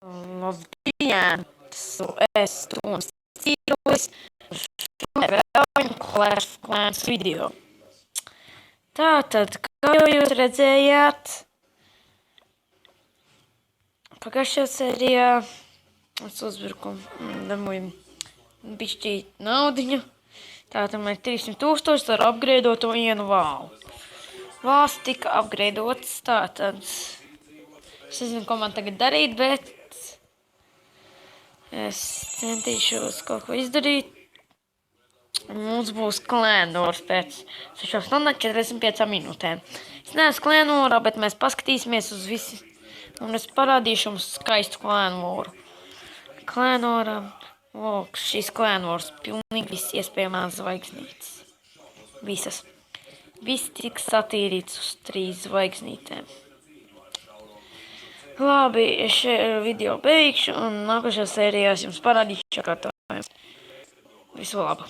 Labdien! Es Toms Cīrulis. Vēl vienu Clash of Clans video. Tātad, kā jau jūs redzējāt, pagājušajā sērijā es uzbruku, dabūju bišķīt naudiņu. Tātad man ir 300 000 ar upgradeoto vienu vālu. Vāls tika upgradeots, tātad es nezinu, ko man tagad darīt, bet es centīšos kaut ko izdarīt. Mums būs klēnors pēc 6 stundām 45 minūtēm. Es neesmu klēnorā, bet mēs paskatīsimies uz visi. Un es parādīšu jums skaistu klēnoru. Klēnorā, lūk, šis klēnors pilnīgi viss iespējamās zvaigznītes. Visas. Viss tiks satīrīts uz 3 zvaigznītēm. Labi, es šo video beigšu un nākošajā sērijā jums parādīšu kārtojumu. Visu labu!